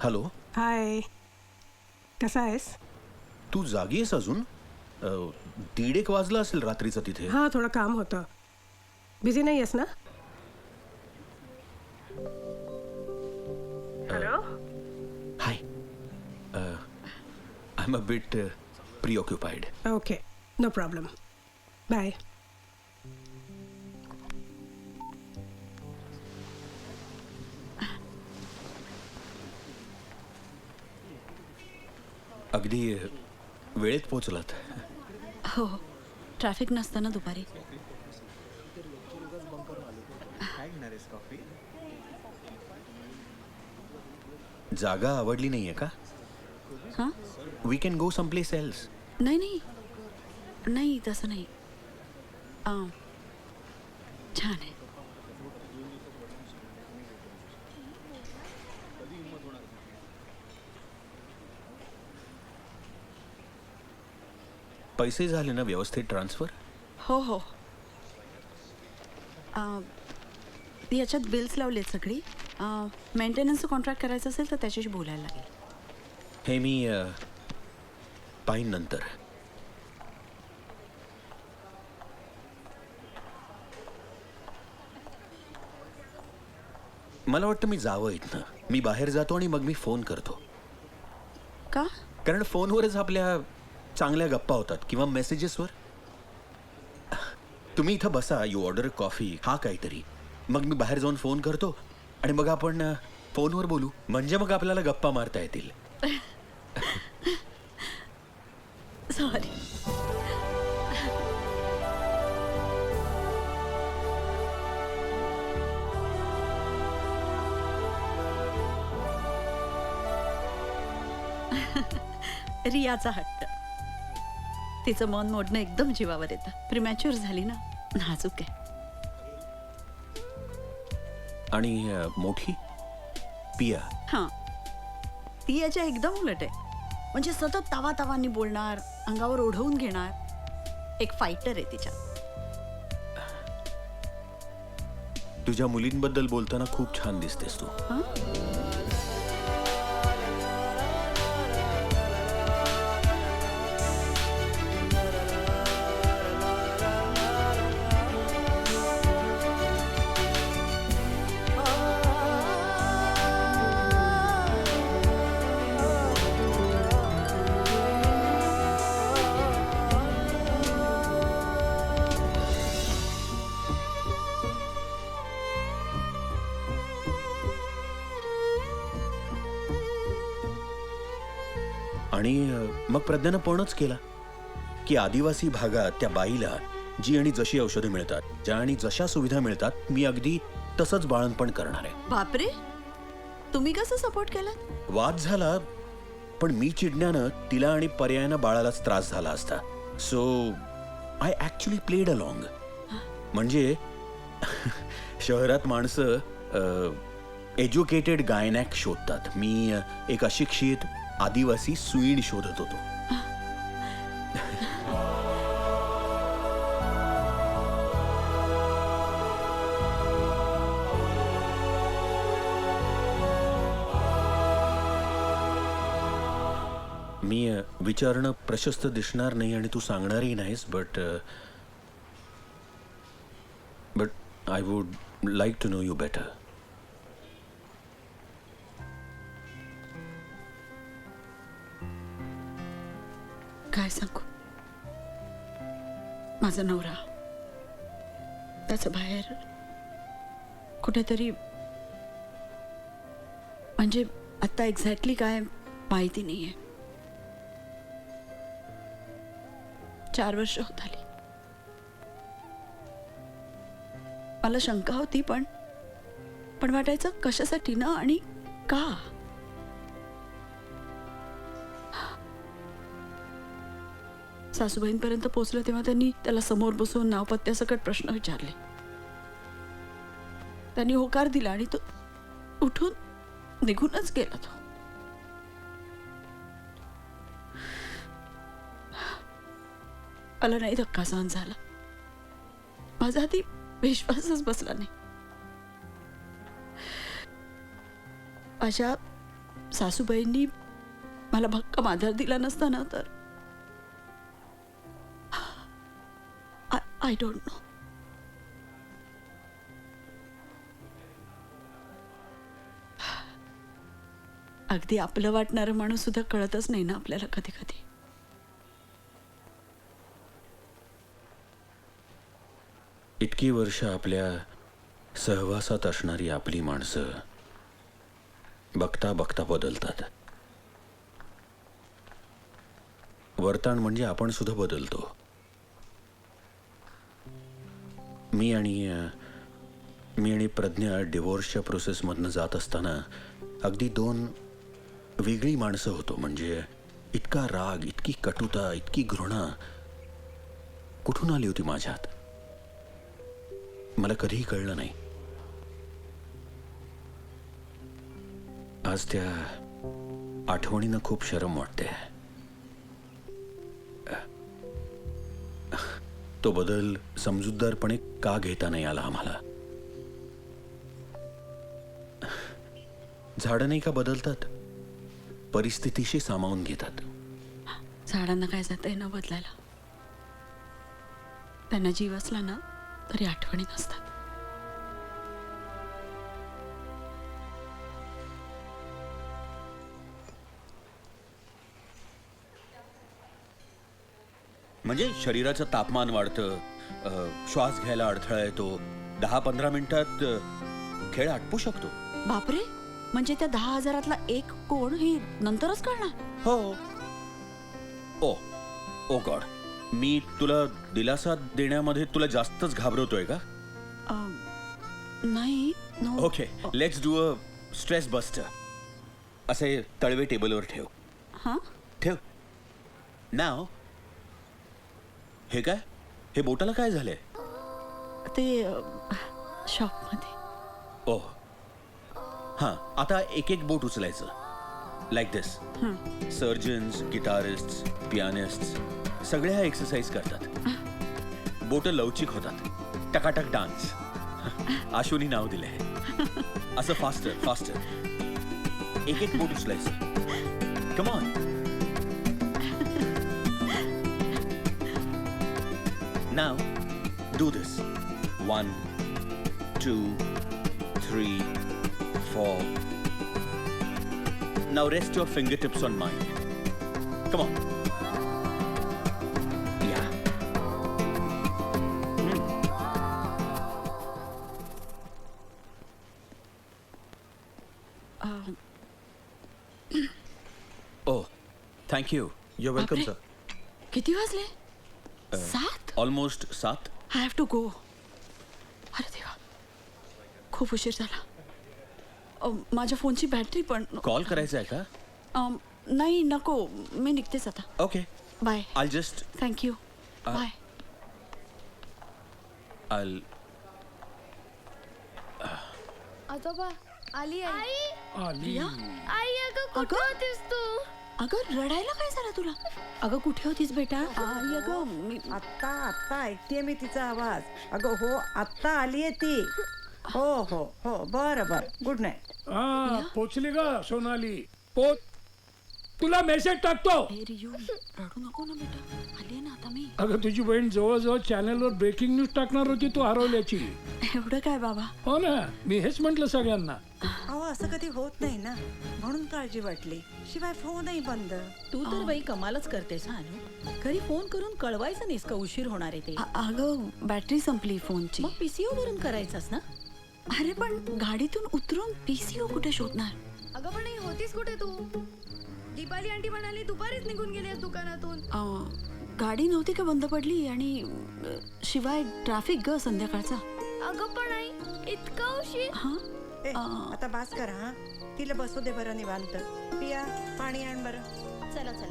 Hello. हाय, कसा आहेस? तू जागी आहेस अजून? 1:30 वाजला असेल रात्रीचं तिथे. हां, थोडं काम होतं. बिझी नाही आहेस ना? Hello. Hi. I am a bit preoccupied. Okay, no problem. Bye. अगदी वेळेत पोचलात. हो, ट्रॅफिक नसताना दुपारी. जागा आवडली नाहीये का? हां? We can go someplace else. नाही नाही नाही, तसं नाही. छान आहे. पैसे झाले ना व्यवस्थित ट्रान्सफर? हो हो. याच्यात बिल्स लावलेत सगळी. मेंटेनन्सचं कॉन्ट्रॅक्ट करायचं असेल तर त्याच्याशी बोलायला लागेल. हे मी पाहीन नंतर. मला वाटतं मी जावं इथनं. मी बाहेर जातो आणि मग मी फोन करतो. का? कारण फोनवरच आपल्या चांगल्या गप्पा होतात किंवा मेसेजेसवर. तुम्ही इथं बसा, यू ऑर्डर कॉफी, हा काहीतरी. मग मी बाहेर जाऊन फोन करतो आणि मग आपण फोनवर बोलू. म्हणजे मग आपल्याला गप्पा मारता येतील. सॉरी. रियाचा हट्ट. तिचं मन मोडणं एकदम जीवावर येतं. प्रिमॅच्युअर झाली ना, नाजूक आहे. आणि मोठी पिया. हां, ती याच्या एकदम उलट आहे. म्हणजे सतत तावातावांनी बोलणार, अंगावर ओढवून घेणार. एक फायटर आहे तिच्या. तुझ्या मुलींबद्दल बोलताना खूप छान दिसतेस तू. हां? आणि मग प्रज्ञानं पणच केला की आदिवासी भागात त्या बाईला जी आणि जशी औषधं मिळतात, ज्या आणि जशा सुविधा मिळतात, मी अगदी तसंच बाळणपण करणार आहे. बापरे, तुम्ही कसं सपोर्ट केलं? वाद झाला, पण मी चिडण्यानं तिला आणि पर्यायानं बाळालाच त्रास झाला असता. So I actually played along. म्हणजे शहरात माणसं एज्युकेटेड गायनॅक शोधतात. मी एक अशिक्षित आदिवासी सुईण शोधत होतो. मी विचारणं प्रशस्त दिसणार नाही आणि तू सांगणारही नाहीस, but I would like to know you better. काय सांगू? माझा नवरा त्याचं बाहेर कुठेतरी, म्हणजे आता एक्झॅक्टली काय माहिती नाहीये. 4 वर्ष होत आली. मला शंका होती, पण वाटायचं कशासाठी ना आणि का. सासूबाईंपर्यंत पोहोचलं तेव्हा त्यांनी त्याला समोर बसवून नावपत्त्यासकट प्रश्न विचारले. त्यांनी होकार दिला आणि तो उठून निघूनच गेला. तो मला नाही धक्का सहन झाला. माझा आधी विश्वासच बसला नाही. माझ्या सासूबाईंनी मला भक्कम आधार दिला नसता ना तर आय डोंट नो. अगदी आपलं वाटणारं माणूस सुद्धा कळतच नाही ना आपल्याला कधी कधी. इतकी वर्ष आपल्या सहवासात असणारी आपली माणसं बघता बघता बदलतात. वर्तन म्हणजे आपण सुद्धा बदलतो. मी आणि प्रज्ञा डिवोर्सच्या प्रोसेसमधनं जात असताना अगदी दोन वेगळी माणसं होतो. म्हणजे इतका राग, इतकी कटुता, इतकी घृणा कुठून आली होती माझ्यात मला कधीही कळलं नाही. आज त्या आठवणीनं खूप शरम वाटते. तो बदल समजूतदारपणे का घेता नाही आला आम्हाला. झाडं नाही का बदलतात, परिस्थितीशी सामावून घेतात. झाडांना काय जातंय ना बदलायला. त्यांना जीव असला ना तरी आठवणी नसतात. म्हणजे शरीराचं तापमान वाढतं, श्वास घ्यायला अडथळा येतो. 10-15 मिनिटात खेळ आटपू शकतो. बापरे, म्हणजे त्या 10,000 एक कोण हे नंतरच कळणार. हो. ओ गॉड, मी तुला दिलासा देण्यामध्ये तुला जास्तच घाबरवतोय का? नाही. No. Okay, let's do a stress buster. असे तळवे टेबलवर ठेव. हां, ठेव. नाव हे काय? हे बोटाला काय झालंय? ते शॉपमध्ये. ओह हां, आता एक एक बोट उचलायचं. लाईक दिस. सर्जन्स, गिटारिस्ट, पियानिस्ट सगळे हा एक्सरसाइज करतात. बोटं लवचिक होतात. टकाटक डान्स. आशूनी नाव दिलंय. असं फास्टर फास्टर एक एक बोट उचलायचं. Come on. Now do this. 1 2 3 4. Now rest your fingertips on mine. Come on. Yeah. Oh, thank you. You're welcome, बापरे. sir. किती वाजले? 7. Almost 7. I have to go. अरे देवा, खूप उशीर झाला. माझ्या फोनची बॅटरी पण. कॉल करायचा आहे का? नाही, नको, मी निघतेच आता. Okay. Bye. I'll just. Thank you. Bye. I'll. आजोबा आली आई. प्रिया, आई अगं कुठे अगं? होतीस तू? अगं रडायला काय झालं तुला? अगं कुठे होतीस बेटा? आई अगं आत्ता आत्ता ऐकतेय मी तिचा आवाज. अगं हो, आत्ता आलीये ती. हो हो हो, बरं बरं, गुड नाईट. पोचली का सोनाली? पोच. तुला मेसेज टाकतो. ए रियू, रडू नको ना बेटा, आली ना आता मी. अगं तुझी बहीण जवळजवळ चॅनलवर ब्रेकिंग न्यूज टाकणार होती तू हरवल्याची. एवढं काय बाबा? हो ना, मी हेच म्हंटल सगळ्यांना. अहो असं कधी होत नाही ना, म्हणून काळजी वाटली. शिवाय फोनही बंद. तू तर बाई कमालच करतेस हा अनु. घरी फोन करून कळवायचं नाहीस का उशीर होणार आहे ते? अगं बॅटरी संपली फोनची. मग पीसीओ वरून करायचंस ना. अरे पण गाडीतून उतरून पीसीओ कुठे शोधणार? अगं पण आई होतीस कुठे तू? दीपाली आंटी म्हणाली दुपारीच निघून गेली आहेस दुकानातून. गाडी नव्हती का बंद पडली आणि शिवाय ट्रॅफिक ग संध्याकाळचा. अगं पण आई इतका उशीर. हा, ए, आता बास करा हा. तिला बसू दे बरं निवांत. पिया पाणी आण बरं. चला चला.